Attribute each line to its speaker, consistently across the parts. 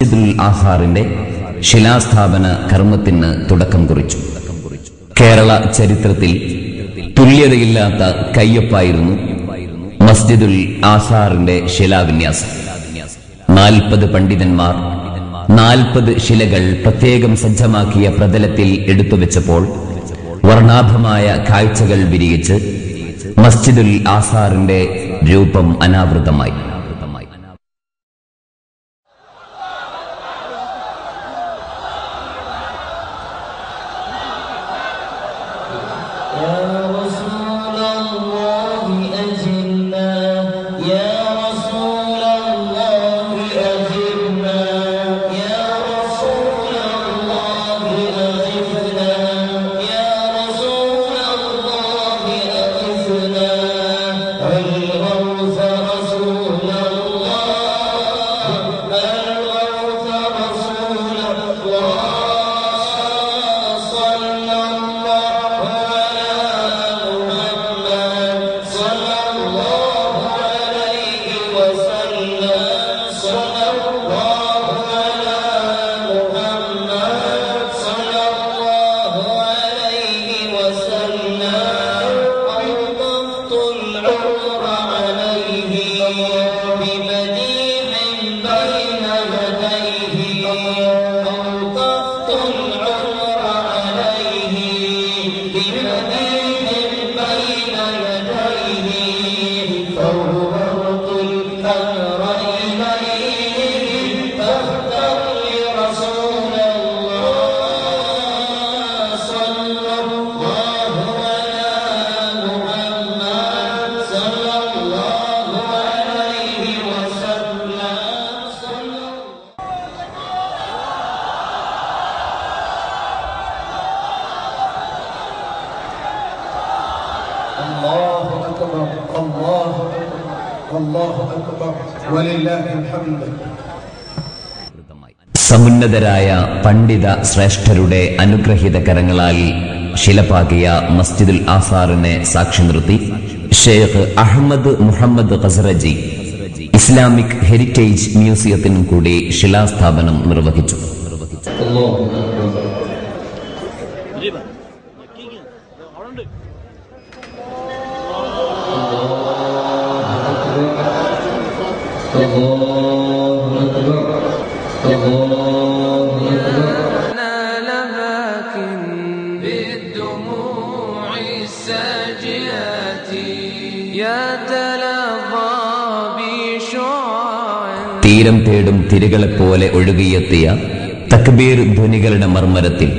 Speaker 1: മസ്ജിദുൽ ആസാറിന്റെ ശിലാസ്ഥാപന കർമ്മത്തിന് തുടക്കം കുറിച്ചു. കേരള ചരിത്രത്തിൽ തുല്യതയില്ലാത്ത കയ്യൊപ്പായിരുന്നു മസ്ജിദുൽ ആസാറിന്റെ ശിലാവിന്യാസം. 40 പണ്ഡിതന്മാർ 40 ശിലകൾ പ്രത്യേകം സജ്ജമാക്കിയ പ്രതലത്തിൽ എടുത്തുവെച്ചപ്പോൾ വർണ്ണാഭമായ കാഴ്ചകൾ വിരിയിച്ച് മസ്ജിദുൽ ആസാറിന്റെ രൂപം അനാവൃതമായി. സമുന്നതരായ പണ്ഡിത ശ്രേഷ്ഠരുടെ അനുഗ്രഹീത കരങ്ങളാൽ ശിലപാകിയ മസ്ജിദുൽ ആസാറിനെ സാക്ഷി നിർത്തി ഷെയ്ഖ് അഹ്മദ് മുഹമ്മദ് ഖസറജി ഇസ്ലാമിക് ഹെറിറ്റേജ് മ്യൂസിയത്തിനും കൂടി ശിലാസ്ഥാപനം നിർവഹിച്ചു. തീരം തേടും തിരികളെപ്പോലെ ഒഴുകിയെത്തിയ തക്ബീർ ധ്വനികളുടെ മർമ്മരത്തിൽ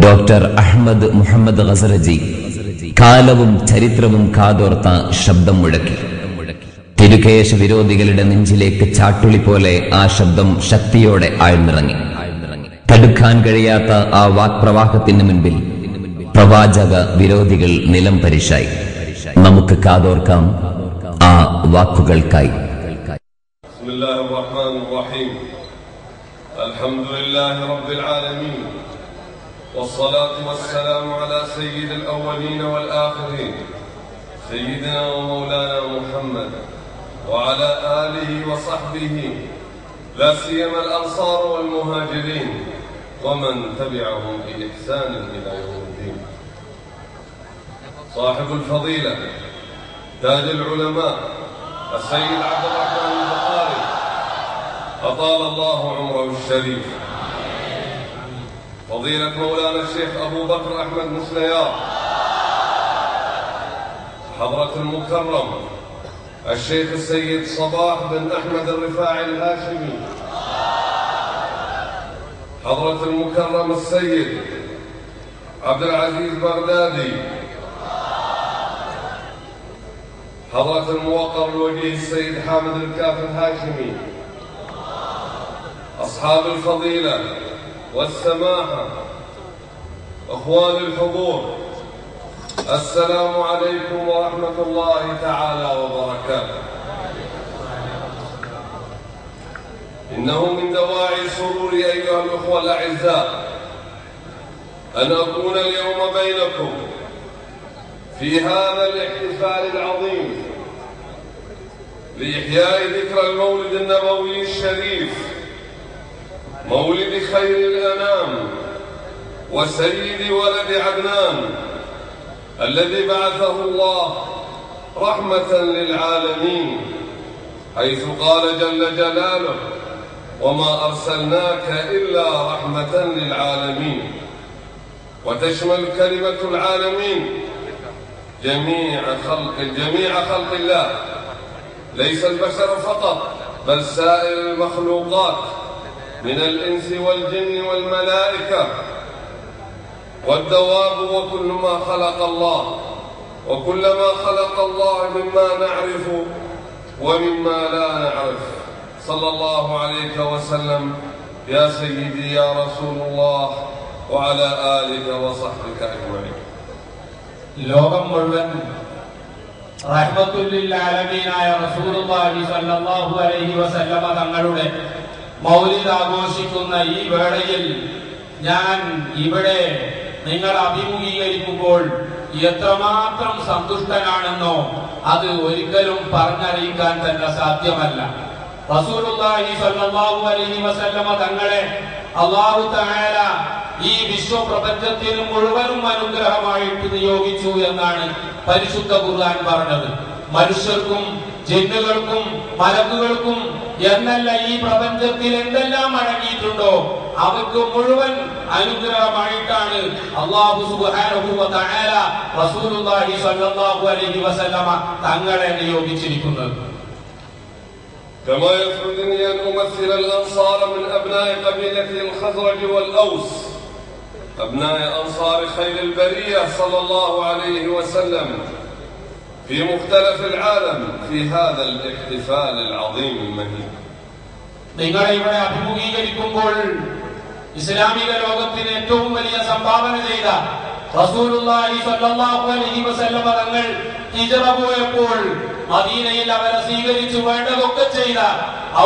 Speaker 1: ഡോക്ടർ അഹ്മദ് മുഹമ്മദ് ഖസറജി കാലവും ചരിത്രവും കാതോർത്ത ശബ്ദം മുഴക്കി. തിരുകേശ വിരോധികളുടെ നെഞ്ചിലേക്ക് ചാട്ടുളി പോലെ ആ ശബ്ദം ശക്തിയോടെ ആഴ്ന്നിറങ്ങി. തടുക്കാൻ കഴിയാത്ത ആ വാക്പ്രവാഹത്തിന് മുൻപിൽ പ്രവാചക വിരോധികൾ നിലം പരിശായി. നമുക്ക് കാതോർക്കാം ആ വാക്കുകൾക്കായി.
Speaker 2: والصلاة والسلام على سيد الأولين والآخرين سيدنا ومولانا محمد وعلى آله وصحبه لا سيما الأنصار والمهاجرين ومن تبعهم بإحسان إلى يوم الدين. صاحب الفضيلة تاج العلماء السيد عبد الرحمن البخاري أطال الله عمره الشريف، فضيلة مولانا الشيخ أبو بكر أحمد مسليار، حضرة المكرم الشيخ السيد صباح بن أحمد الرفاعي الهاشمي، حضرة المكرم السيد عبد العزيز بغدادي، حضرة الموقر الوجيه السيد حامد الكافي الهاشمي، أصحاب الفضيلة والسماحة، أخوان الحضور، السلام عليكم ورحمة الله تعالى وبركاته. إنه من دواعي سروري أيها الأخوة الأعزاء أن أكون اليوم بينكم في هذا الاحتفال العظيم لإحياء ذكرى المولد النبوي الشريف مولد خير الأنام وسيد ولد عدنان الذي بعثه الله رحمة للعالمين، حيث قال جل جلاله: وما أرسلناك إلا رحمة للعالمين. وتشمل كلمة العالمين جميع خلق الله، ليس البشر فقط بل سائر المخلوقات من الإنس والجن والملائكة والدواب وكل ما خلق الله، وكل ما خلق الله مما نعرف ومما لا نعرف. صلى الله عليك وسلم يا سيدي يا رسول الله وعلى آلك وصحبك أجمعين.
Speaker 3: ലോകം മുഴുവൻ റഹ്മത്തുൽ ലിൽ ആലമീനായ റസൂലുള്ളാഹി സ്വല്ലല്ലാഹു അലൈഹി വസല്ലമ തങ്ങളുടെ മൗലിദ് ആഘോഷിക്കുന്ന ഈ വേളയിൽ ഞാൻ ഇവിടെ നിങ്ങൾ അഭിമുഖീകരിക്കുമ്പോൾ എത്രമാത്രം സന്തുഷ്ടനാണെന്നോ അത് ഒരിക്കലും പറഞ്ഞറിയിക്കാൻ തന്നെ സാധ്യമല്ല. റസൂലുള്ളാഹി സ്വല്ലല്ലാഹു അലൈഹി വസല്ലമ തങ്ങളെ അല്ലാഹു തആല ഈ വിശ്വപ്രപഞ്ചത്തിന് മുഴുവനും അനുഗ്രഹമായിട്ട് നിയോഗിച്ചു എന്നാണ് പരിശുദ്ധ ഖുർആൻ പറഞ്ഞത്. മനുഷ്യർക്കും ജിന്നുകൾക്കും മലക്കുകൾക്കും എന്നല്ല ഈ പ്രപഞ്ചത്തിൽ എന്തെല്ലാം അടങ്ങിയിട്ടുണ്ടോ അവർക്ക് മുഴുവൻ അനുഗ്രഹമായിട്ടാണ് അല്ലാഹു സുബ്ഹാനഹു വ തആല റസൂലുള്ളാഹി സ്വല്ലല്ലാഹു അലൈഹി വസല്ലമ തങ്ങളെ നിയോഗിച്ചിരിക്കുന്നത്.
Speaker 2: كما يسعدني أن أمثل الأنصار من أبناء قبيلة الخزرج والأوس، أبناء أنصار خير البرية صلى الله عليه وسلم في مختلف العالم في هذا الاحتفال العظيم المهيب.
Speaker 3: നിങ്ങളെ ഇവിടെ അഭിമുഖീകരിക്കുമ്പോൾ ഇസ്ലാമിക ലോകത്തിന് ഏറ്റവും വലിയ സംഭാവന ചെയ്ത റസൂലുള്ളാഹി സ്വല്ലല്ലാഹു അലൈഹി വസല്ലമ തങ്ങൾ ഹിജ്റ പോയപ്പോൾ മദീനയിൽ അവരെ സ്വീകരിച്ചു വേണ്ടതൊക്കെ ചെയ്ത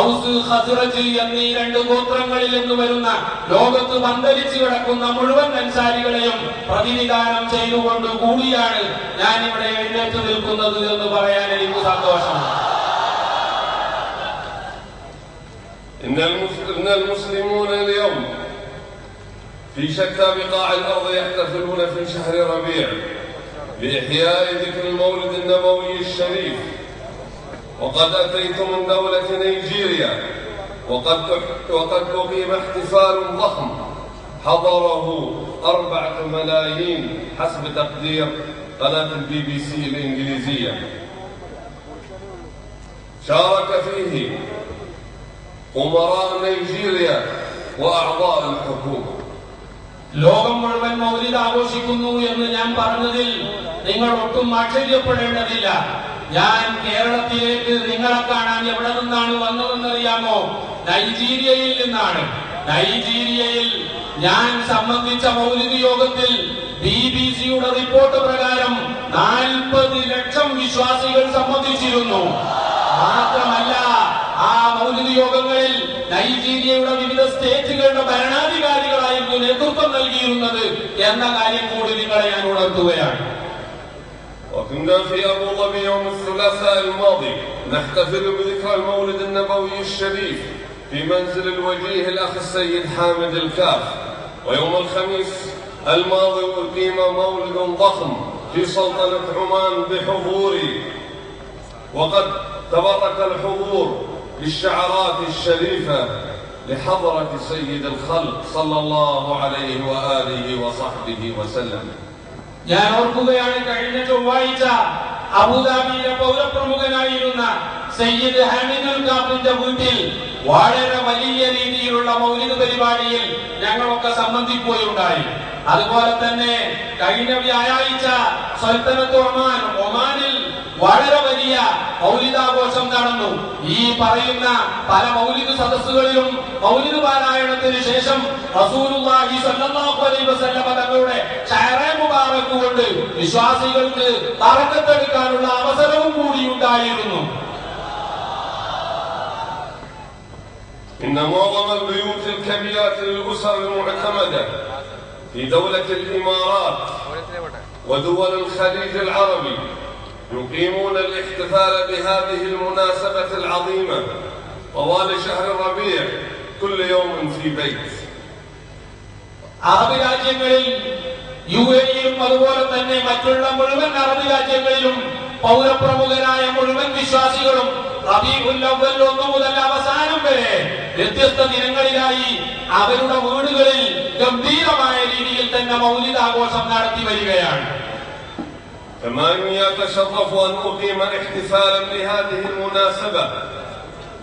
Speaker 3: ഔസ് ഖസ്റജ് എന്നീ രണ്ട് ഗോത്രങ്ങളിൽ നിന്ന് വരുന്ന ലോകത്ത് പന്തലിച്ചു കിടക്കുന്ന മുഴുവൻ അൻസാരികളെയും പ്രതിനിധാനം ചെയ്തുകൊണ്ട് കൂടിയാണ് ഞാൻ ഇവിടെ എഴുന്നേറ്റ് നിൽക്കുന്നത് എന്ന് പറയാൻ എനിക്ക് സന്തോഷമാണ്.
Speaker 2: إن المسلمون اليوم في شتى بقاع الأرض يحتفلون في شهر ربيع بإحياء ذكر المولد النبوي الشريف. وقد أتيت من دولة نيجيريا وقد أقيم احتفال ضخم حضره 4 ملايين حسب تقدير قناة الBBC الإنجليزية. شارك فيه أمراء نيجيريا وأعضاء الحكومة.
Speaker 3: ലോകം മുഴുവൻ മൗലിദ് ആഘോഷിക്കുന്നു എന്ന് ഞാൻ പറഞ്ഞതിൽ നിങ്ങൾ ഒട്ടും ആശ്ചര്യപ്പെടേണ്ടതില്ല. ഞാൻ കേരളത്തിലേക്ക് നിങ്ങളെ കാണാൻ എവിടെ നിന്നാണ് വന്നതെന്നറിയാമോ? നൈജീരിയയിൽ നിന്നാണ്. നൈജീരിയയിൽ ഞാൻ സംബന്ധിച്ച മൗലിദ് യോഗത്തിൽ BBC-യുടെ റിപ്പോർട്ട് പ്രകാരം 40 ലക്ഷം വിശ്വാസികൾ സംബന്ധിച്ചിരുന്നു. മാത്രമല്ല ആ മൗലിദ് യോഗങ്ങളിൽ നൈജീരിയയുടെ വിവിധ സ്റ്റേറ്റുകളുടെ ഭരണാധികാരികളായിരുന്നു നേതൃത്വം നൽകിയിരുന്നത് എന്ന കാര്യം കൂടി നിങ്ങളെ ഞാൻ ഉണർത്തുകയാണ്.
Speaker 2: وكنا في أبو ظبي يوم الثلاثاء الماضي نحتفل بذكرى المولد النبوي الشريف في منزل الوجيه الأخ السيد حامد الكاف. ويوم الخميس الماضي أقيم مولد ضخم في سلطنة عمان بحضوري، وقد تبرك الحضور بالشعارات الشريفة لحضرة سيد الخلق صلى الله عليه وآله وصحبه وسلم.
Speaker 3: ഞാൻ ഓർക്കുകയാണ്, കഴിഞ്ഞ ചൊവ്വാഴ്ച അബുദാബിയിലെ പൗരപ്രമുഖനായിരുന്ന സയ്യിദ് ഹാമിദ് അൽ കാഫിന്റെ വീട്ടിൽ വളരെ വലിയ രീതിയിലുള്ള മൗലിദ് പരിപാടിയിൽ ഞങ്ങളൊക്കെ സംബന്ധിക്കുകയുണ്ടായി. അതുപോലെ തന്നെ കഴിഞ്ഞ വ്യാഴാഴ്ച സുൽത്താനത്ത് ഒമാനിൽ വളരെ വലിയ മൗലിദാഘോഷം നടന്നു. ഈ പറയുന്ന പല മൗലിദ് സദസ്സുകളിലും മൗലിദ് പാരായണത്തിന് ശേഷം റസൂലുള്ളാഹി സ്വല്ലല്ലാഹു അലൈഹി വസല്ലമ തങ്ങളുടെ ഷഅറേ മുബാറക് കൊണ്ട് വിശ്വാസികൾക്ക് ബറക്കത്തെടുക്കാനുള്ള അവസരവും കൂടി ഉണ്ടായിരുന്നു.
Speaker 2: إن معظم البيوت الكبيرة للأسر المعتمدة في دولة الإمارات ودول الخليج العربي يقيمون الاحتفال بهذه المناسبة العظيمة طوال شهر الربيع كل يوم في بيت.
Speaker 3: അറബ് രാജ്യങ്ങളിൽ യുഎഇയും അതുപോലെ തന്നെ മറ്റുള്ള മുഴുവൻ അറബ് രാജ്യങ്ങളിലും പൗരപ്രമുഖരായ മുഴുവൻ വിശ്വാസികളും റബീഉൽ അവ്വൽ 1 മുതൽ അവസാനം വരെ വ്യത്യസ്ത ദിനങ്ങളിലായി അവരുടെ വീടുകളിൽ ഗംഭീരമായ രീതിയിൽ തന്നെ മൗലിദ് ആഘോഷം നടത്തി വരികയാണ്.
Speaker 2: كما إني أتشرف أن أقيم احتفالا بهذه المناسبة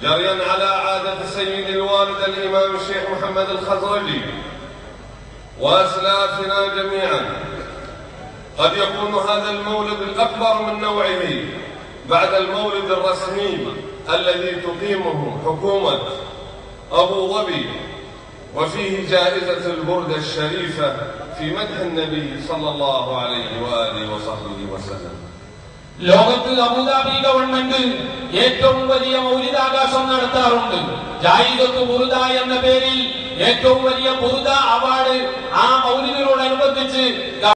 Speaker 2: جريا على عادة سيد الوالد الإمام الشيخ محمد الخزرجي وأسلافنا جميعا. قد يكون هذا المولد الأكبر من نوعه بعد المولد الرسمي الذي تقيمه حكومة أبو ظبي، وفيه جائزة البردة الشريفة في مدح النبي صلى الله عليه وآله وصحبه وسلم.
Speaker 3: ലോകത്ത് അബുദാബി ഗവൺമെന്റ് ഏറ്റവും വലിയ മൗലിദാഘോഷം നടത്താറുണ്ട്. ജായിദത്ത് ബുർദ എന്ന പേരിൽ ഏറ്റവും വലിയ ബുർദ അവാർഡ് ആ മൗലിദിനോടനുബന്ധിച്ച്